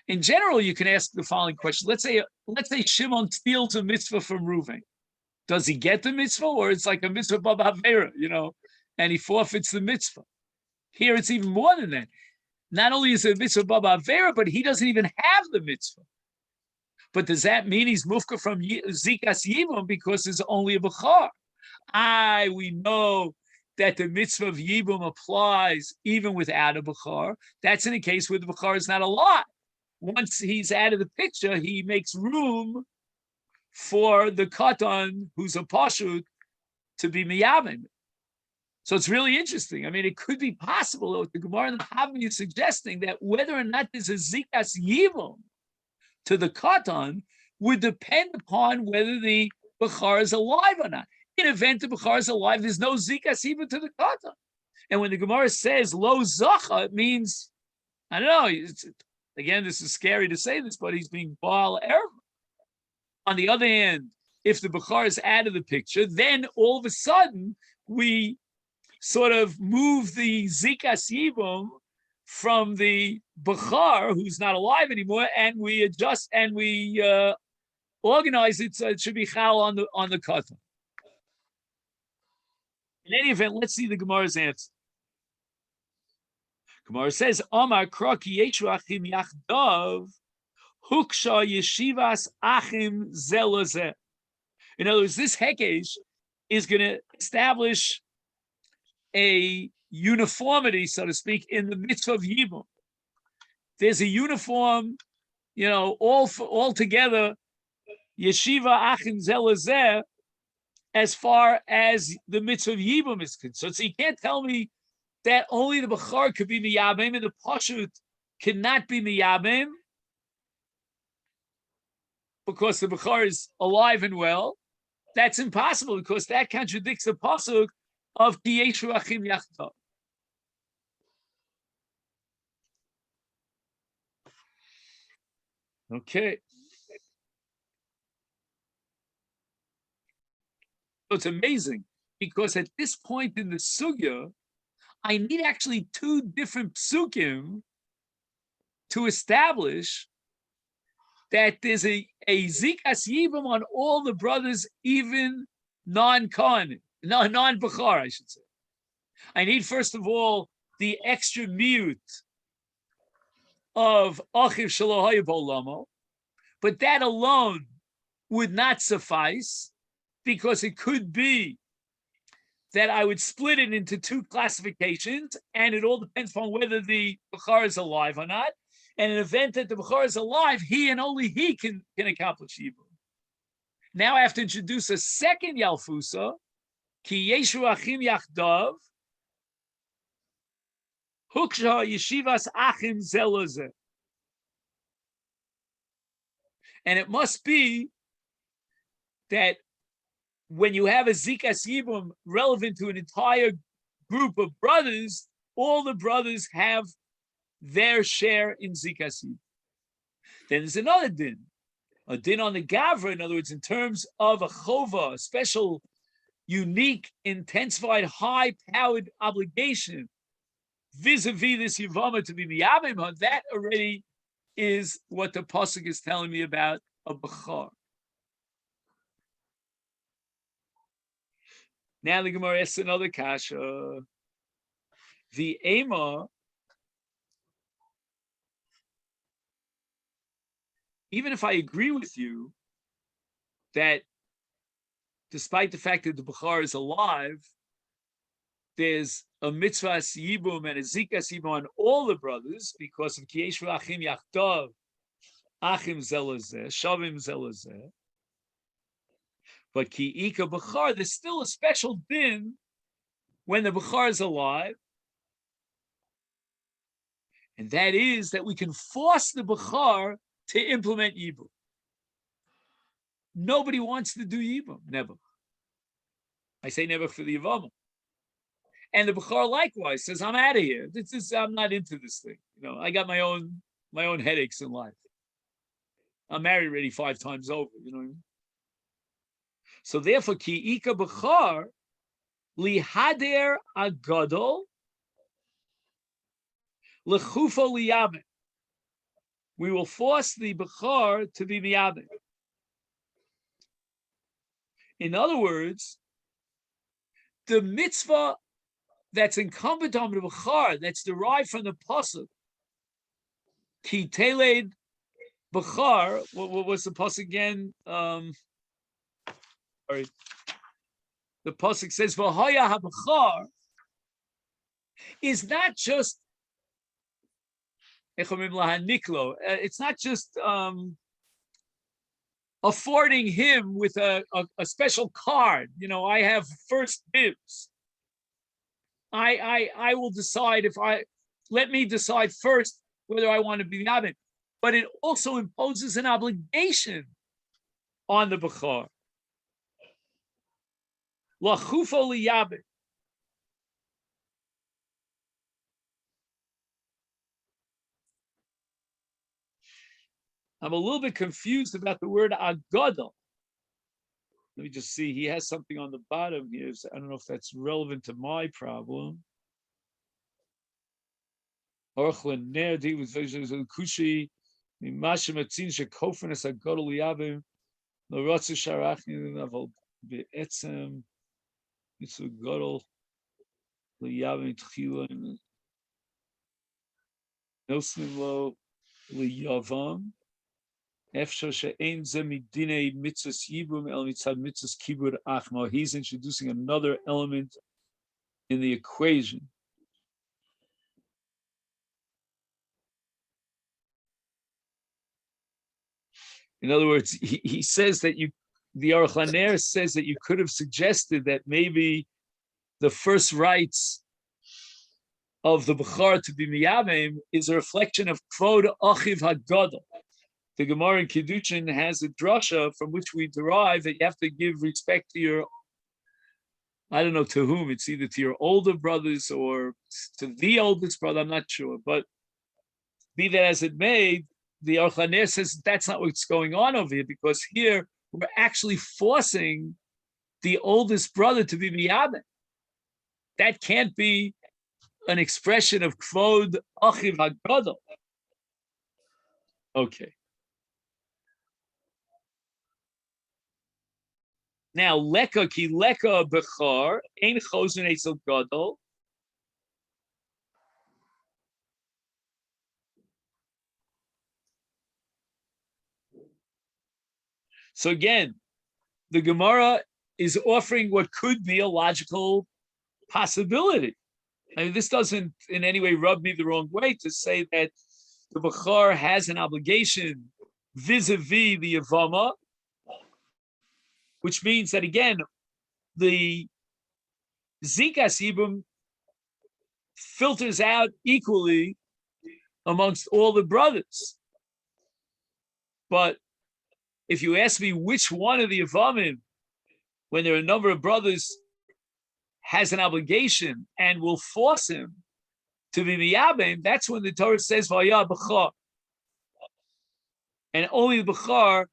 Speaker 1: In general, you can ask the following question. Let's say Shimon steals a mitzvah from Reuven. Does he get the mitzvah, or it's like a mitzvah baba havera, and he forfeits the mitzvah? Here it's even more than that. not only is it a mitzvah baba avera, but he doesn't even have the mitzvah. But does that mean he's mufka from zikas yibum because there's only a bechar? We know that the mitzvah of yibum applies even without a bechar. That's in a case where the bechar is not alive. Once he's out of the picture, he makes room for the katan, who's a pashut, to be miyabim. So it's really interesting. I mean, it could be possible that the Gemara and the Havim is suggesting that whether or not there's a zikas yibum to the katan would depend upon whether the bechar is alive or not. In event the bechar is alive, there's no zikas yibum to the katan. And when the Gemara says lo zacha, it means, I don't know, again, this is scary to say this, but he's being Baal Erev. On the other hand, if the bechar is out of the picture, then all of a sudden we sort of move the zikas yibum from the bechar, who's not alive anymore, and we adjust and we organize it so it should be chal on the katan. In any event, let's see the Gemara's answer. Gemara says, Amar kraki yeshu achim yachdav huksha yeshivas achim zelazeh. In other words, this hekesh is going to establish a uniformity, so to speak, in the mitzvah of yibum. There's a uniform, all together, yeshiva achim zelazeh, as far as the mitzvah of yibum is concerned. So you can't tell me that only the bechar could be miyabim and the pashut cannot be miyabim because the bechar is alive and well. That's impossible because that contradicts the pasuk of ki yeshu achim yachdav. Okay. So it's amazing because at this point in the sugya, I need actually two different psukim to establish that there's a zikas yibum on all the brothers, even non-bechar, I should say. I need, first of all, the extra miyut of achiv shelo haya b'olamo, but that alone would not suffice because it could be that I would split it into two classifications, and it all depends on whether the bechar is alive or not. And in an event that the bechar is alive, he and only he can accomplish yibum. Now I have to introduce a second yalfusa, ki yeshu achim yachdav, huksha yeshivas achim zelazeh. And it must be that when you have a zikas yibum relevant to an entire group of brothers, all the brothers have their share in zikas yibum. Then there's another din, a din on the gavra. In other words, in terms of a chova, a special, unique, intensified, high-powered obligation vis-a-vis this Yevamot to be miyabim, that already is what the pasuk is telling me about a bechar. Now the Gemara asks another kasha. The ema, even if I agree with you that despite the fact that the bechar is alive, there's a mitzvah yibum and a zikas yibum on all the brothers because of ki yeshu achim yachdav achim zelazeh shavim zelazeh. But ki ika bechar, there's still a special din when the bechar is alive, and that is that we can force the bechar to implement yibum. Nobody wants to do yibum, never. I say never for the Yevamot. And the bechar likewise says, "I'm out of here. I'm not into this thing. I got my own headaches in life. I'm married already 5 times over. You know what I mean?" So therefore, ki ika bechar lihader agadol lechufo liyabim. We will force the bechar to be miyabim. In other words, the mitzvah that's incumbent on the bechar, that's derived from the pasuk, Ki teled b'char. What was the pasuk again? Sorry. The pasuk says v'haya hab'char is not just it's not just affording him with a special card. You know, I have first dibs. I will decide let me decide first whether I want to be Yabin. But it also imposes an obligation on the Bechor. Lachufo liyabin. I'm a little bit confused about the word agadol. Let me just see. He has something on the bottom here. So I don't know if that's relevant to my problem. Orchlan nerdi with kushi mimasha matzin shekofanis agadol liyabin l'rotzu sharachni naval be'etzem mitzvah gadol liyabin tchila nosnim lo liyavam. He's introducing another element in the equation. In other words, he says that the Aruch LaNer says that you could have suggested that maybe the first rights of the Bechar to be Miyavim is a reflection of Kvod Achiv HaGadol. The Gemara in Kiddushin has a drasha from which we derive that you have to give respect to your, I don't know to whom, it's either to your older brothers or to the oldest brother, I'm not sure. But be that as it may, the Aruch LaNer says that's not what's going on over here, because here we're actually forcing the oldest brother to be Miyabin. That can't be an expression of Kvod Achiv HaGadol. Okay. Now, leka ki leka bechar ein chosen etzel gadol. So again, the Gemara is offering what could be a logical possibility. I mean, this doesn't in any way rub me the wrong way to say that the bechar has an obligation vis-a-vis the Yevamot, which means that again, the Zikas Yibum filters out equally amongst all the brothers. But if you ask me which one of the Yevamim, when there are a number of brothers, has an obligation and will force him to be Miyabim, that's when the Torah says, Vaya Bechar. And only the Bechar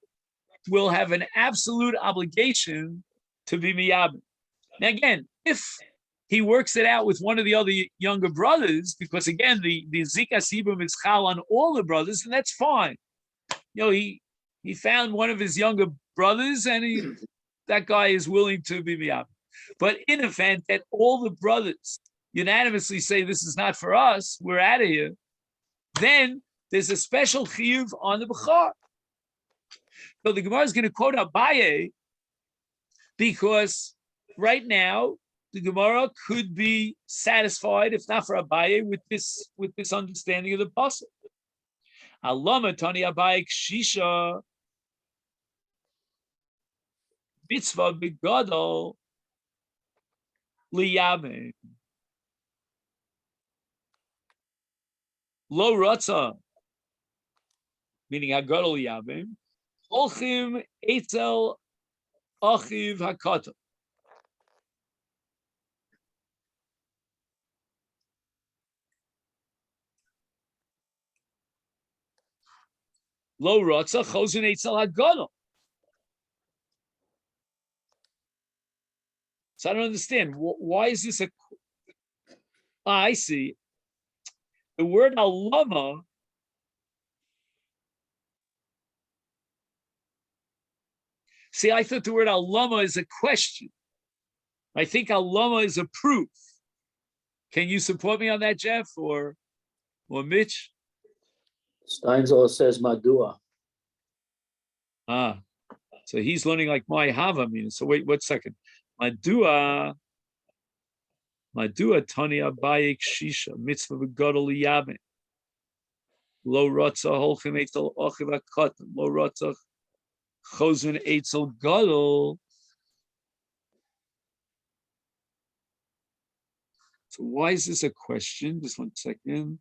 Speaker 1: will have an absolute obligation to be Miyabim. Now again, if he works it out with one of the other younger brothers, because again, the Zikas Yibum is chal on all the brothers, and that's fine. You know, he found one of his younger brothers, and that guy is willing to be Miyabim. But in the event that all the brothers unanimously say this is not for us, we're out of here, then there's a special chiyuv on the Bechar. So the Gemara is going to quote Abaye because right now the Gemara could be satisfied, if not for Abaye, with this understanding of the pasuk. Alama Tani Abaye Kshisha Mitzvah Begadol Liyamim Lo Ratza, meaning Hagadol Liyamim. Olchim Eitzel Achiv Hakata. Lo Ratza Chozin Eitzel Hagadol. So I don't understand. Why is this a... I see. The word alama see, I thought the word alama is a question. I think alama is a proof. Can you support me on that, Jeff, or Mitch?
Speaker 4: Steinzol says Madua.
Speaker 1: Ah, so he's learning like my Hava means. So wait, 1 second. Madua Tani Abayik Shisha Mitzvah V'Gadol Yamin Lo Ratza Holchem Eitzel Achiv HaKatan Lo Ratza Chozun Eitzel Gadol. So why is this a question? Just 1 second.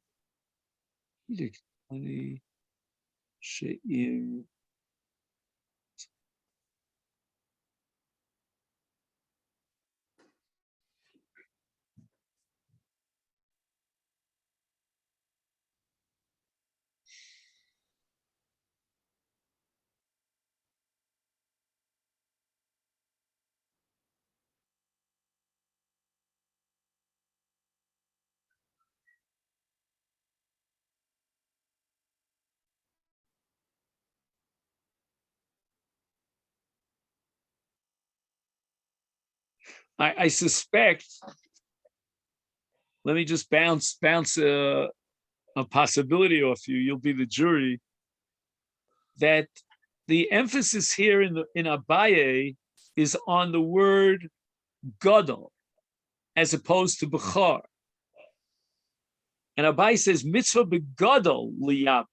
Speaker 1: I suspect. Let me just bounce a possibility off you. You'll be the jury. That the emphasis here in Abaye is on the word gadol as opposed to bechar. And Abaye says mitzvah begadol liyabe.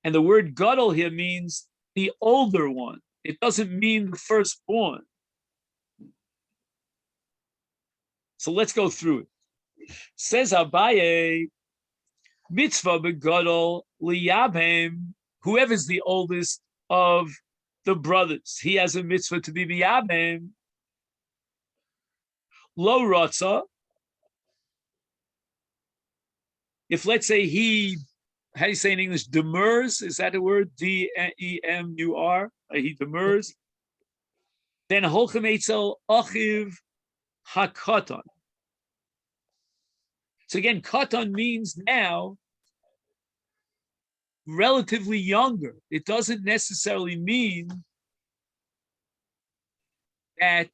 Speaker 1: And the word gadol here means the older one. It doesn't mean the firstborn. So let's go through it. Says Abaye, mitzvah begadol liyabhem. Whoever's the oldest of the brothers, he has a mitzvah to be biyabhem. Lo ratza. If let's say he, how do you say in English, demurs? Is that a word? D-E-M-U-R? He demurs. Then holchem eitzel achiv hakatan. So again, katan means now relatively younger. It doesn't necessarily mean that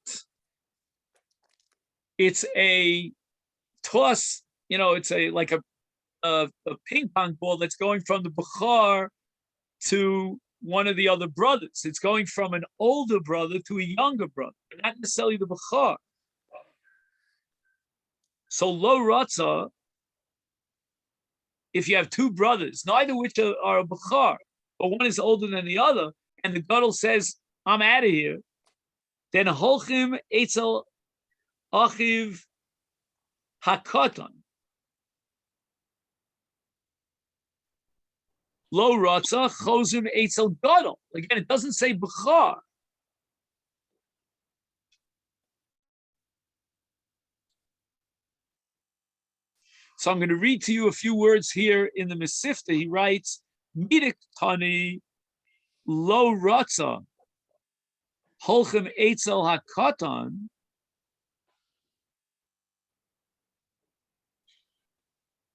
Speaker 1: it's a toss, it's like a ping pong ball that's going from the Bechar to one of the other brothers. It's going from an older brother to a younger brother, not necessarily the Bechar. So lo ratza, if you have two brothers, neither which are a Bechar, but one is older than the other, and the Gadol says, I'm out of here, then holchim eitzel achiv hakatan. Lo ratza chozim eitzel gadol. Again, it doesn't say bechar. So I'm going to read to you a few words here in the Masechet. He writes, Midik tani lo ratza holchem eitzel hakatan.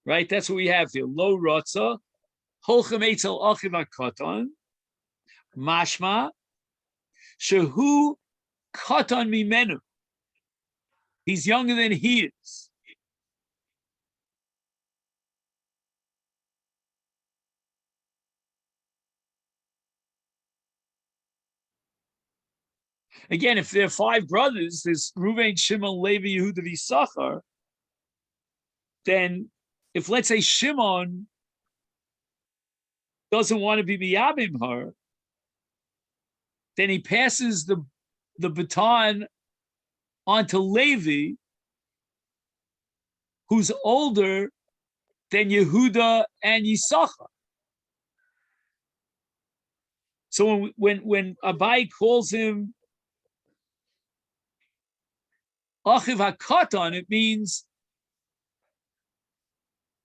Speaker 1: Right, that's what we have here. Lo ratza holchem eitzel achiv hakatan. Mashma shehu katan mimenu. He's younger than he is. Again, if there are five brothers, there's Reuven, Shimon, Levi, Yehuda, Yisachar, then if let's say Shimon doesn't want to be miyabim her, then he passes the baton onto Levi, who's older than Yehuda and Yisachar. So when Abai calls him Achiv HaKatan, it means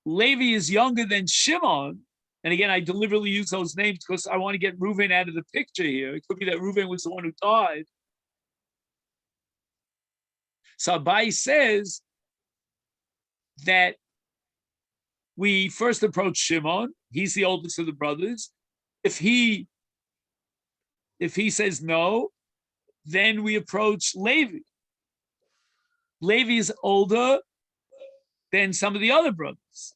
Speaker 1: Levi is younger than Shimon. And again, I deliberately use those names because I want to get Reuven out of the picture here. It could be that Reuven was the one who died. So Abai says that we first approach Shimon. He's the oldest of the brothers. If he says no, then we approach Levi. Levi is older than some of the other brothers.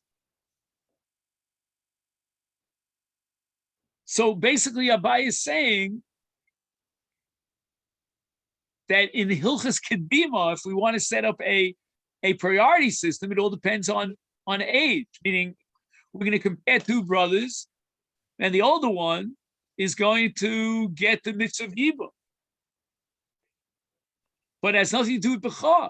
Speaker 1: So basically, Abai is saying that in Hilchas Kedima, if we want to set up a priority system, it all depends on age, meaning we're going to compare two brothers, and the older one is going to get the mitzvah of Yibum. But it has nothing to do with Bechor.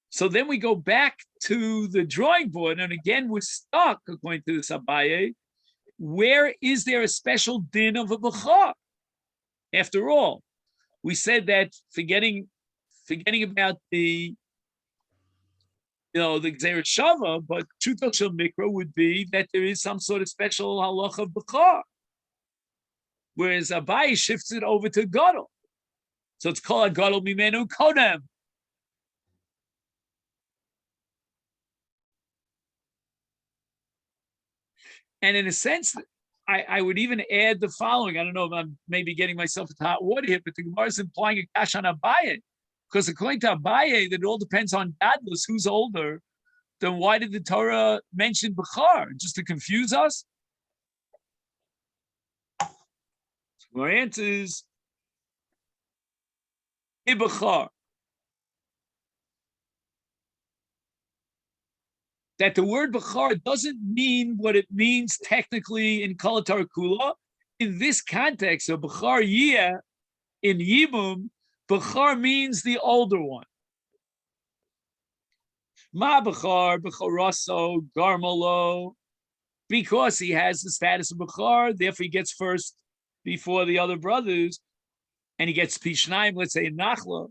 Speaker 1: So then we go back to the drawing board, and again, we're stuck, according to this Abaye. Where is there a special din of a Bechor? After all, we said that forgetting about the Gzeir Shava, but Truto Shel Mikra would be that there is some sort of special halacha of Bechor. Whereas Abaye shifts it over to Gadol. So it's called a Gadol Mimenu Kodem. And in a sense, I would even add the following. I don't know if I'm maybe getting myself into hot water here, but the Gemara is implying a kash on Abaye. Because according to Abaye, that it all depends on Gadlus, who's older. Then why did the Torah mention Bechor? Just to confuse us? So our answer is Bechor. That the word Bechor doesn't mean what it means technically in Kol Kula. In this context of Bechor Yeh in Yibum, Bechor means the older one. Ma Bechor, Bechoroso, Garmolo, because he has the status of Bechor, therefore he gets first before the other brothers, and he gets Pishnaim, let's say Nachla.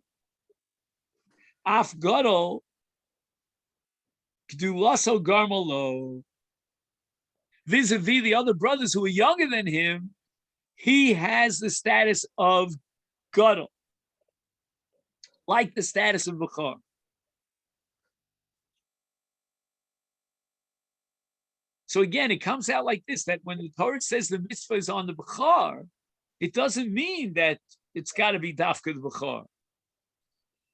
Speaker 1: Af Gadol, Gdulaso Garmolo, vis-a-vis the other brothers who are younger than him, he has the status of Gadol, like the status of Bechor. So again, it comes out like this, that when the Torah says the mitzvah is on the Bechor, it doesn't mean that it's got to be Dafka the Bechor,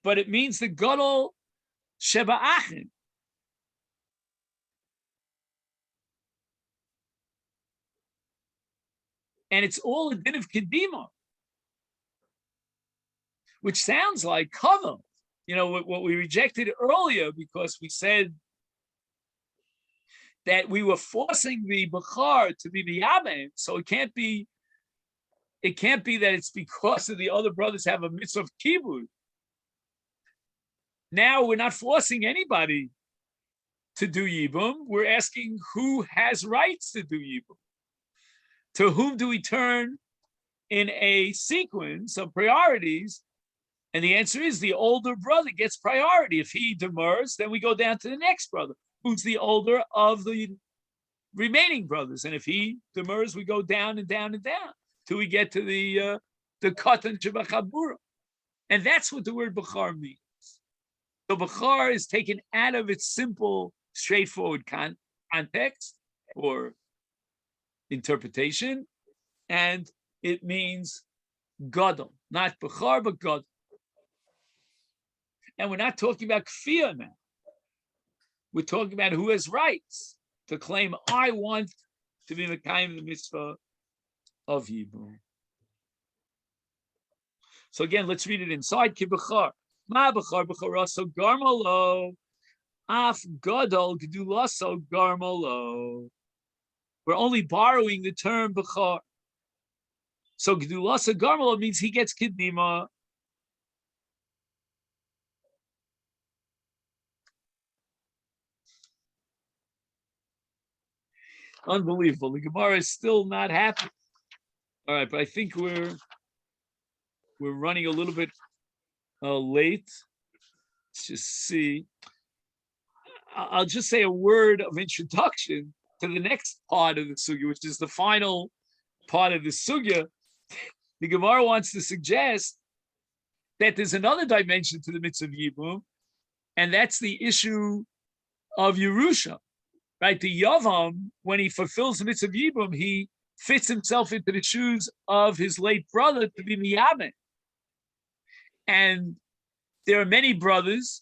Speaker 1: but it means the Gadol Sheba Achim. And it's all a din of Kedima, which sounds like cover. What we rejected earlier, because we said that we were forcing the Bechor to be the Yabim, so it can't be that it's because of the other brothers have a mitzvah of Kibud. Now we're not forcing anybody to do Yibum. We're asking who has rights to do Yibum. To whom do we turn in a sequence of priorities? And the answer is the older brother gets priority. If he demurs, then we go down to the next brother, who's the older of the remaining brothers. And if he demurs, we go down and down and down till we get to the Katan Shabachabura. And that's what the word Bechor means. So Bechor is taken out of its simple, straightforward context or interpretation, and it means Gadol, not Bechor, but Gadol. And we're not talking about Kfiyah now. We're talking about who has rights to claim, I want to be Mekayim the mitzvah of Yibum. So again, let's read it inside. Ki Bechor, Ma Bechor, Bechoroso Garmolo, Af Gadol Gdulaso Garmolo. We're only borrowing the term Bechor. So Gdulasa Garmolo means he gets Kedima. Unbelievable. The Gemara is still not happy. All right, but I think we're running a little bit late. Let's just see. I'll just say a word of introduction to the next part of the sugya, which is the final part of the sugya. The Gemara wants to suggest that there's another dimension to the mitzvah of Yibum, and that's the issue of Yerusha. Right, the Yavam, when he fulfills the mitzvah of Yibum, he fits himself into the shoes of his late brother to be Miyameh. And there are many brothers.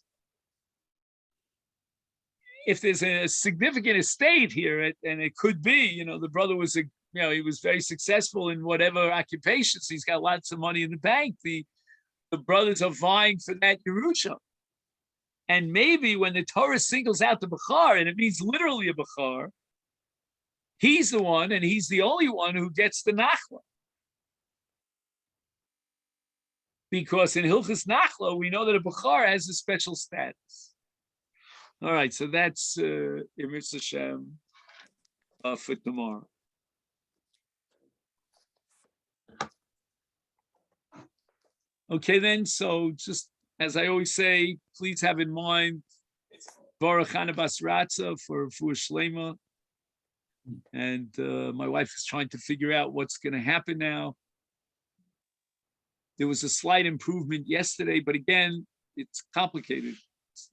Speaker 1: If there's a significant estate here, and it could be, the brother was he was very successful in whatever occupations. He's got lots of money in the bank. The brothers are vying for that Yerusha. And maybe when the Torah singles out the Bechar, and it means literally a Bechar, he's the one, and he's the only one who gets the Nachla. Because in Hilchas Nachla, we know that a Bechar has a special status. All right, so that's Eretz Hashem for tomorrow. Okay, then, so just as I always say, please have in mind Baruch Hana Bas Ratza for Shlema. And my wife is trying to figure out what's going to happen now. There was a slight improvement yesterday, but again, it's complicated.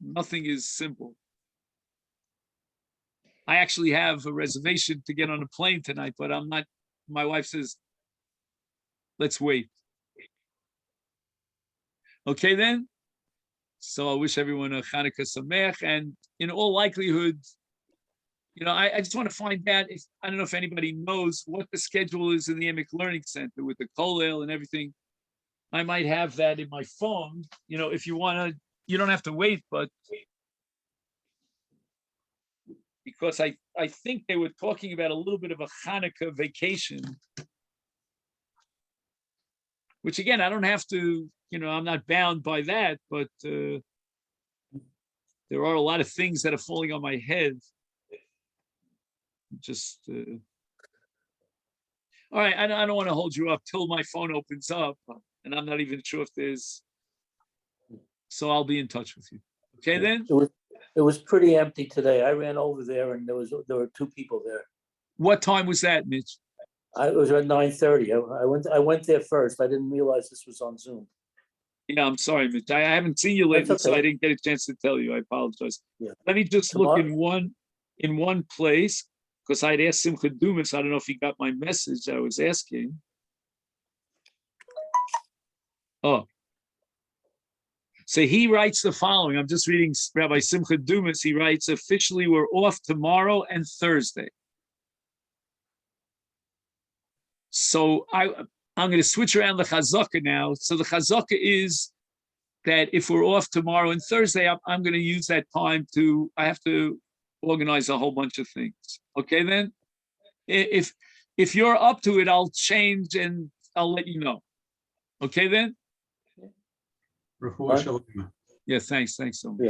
Speaker 1: Nothing is simple. I actually have a reservation to get on a plane tonight, but I'm not. My wife says, let's wait. Okay, then. So I wish everyone a Chanukah Sameach, and in all likelihood, I just want to find out if, I don't know if anybody knows what the schedule is in the Emek Learning Center with the Kollel and everything. I might have that in my phone. If you want to, you don't have to wait, but because I think they were talking about a little bit of a Hanukkah vacation, which again, I don't have to, I'm not bound by that, but there are a lot of things that are falling on my head. Just, all right, I don't want to hold you up till my phone opens up, and I'm not even sure if there's, so I'll be in touch with you. Okay, then?
Speaker 4: It was pretty empty today. I ran over there and there were 2 people there.
Speaker 1: What time was that, Mitch?
Speaker 4: It was at 9:30. I went there first. I didn't realize this was on Zoom.
Speaker 1: Yeah, I'm sorry, Mitch. I haven't seen you lately,
Speaker 4: That's okay.
Speaker 1: so I didn't get a chance to tell you. I apologize.
Speaker 4: Yeah.
Speaker 1: Let me just look in one place, because I'd asked Simcha Dumas. I don't know if he got my message that I was asking. Oh. So he writes the following. I'm just reading Rabbi Simcha Dumas. He writes, officially, we're off tomorrow and Thursday. So I'm going to switch around the Chazaka now. So the Chazaka is that if we're off tomorrow and Thursday, I'm going to use that time I have to organize a whole bunch of things. Okay, then? If you're up to it, I'll change and I'll let you know. Okay, then?
Speaker 3: Refuah Shalema.
Speaker 1: Yeah, thanks so much.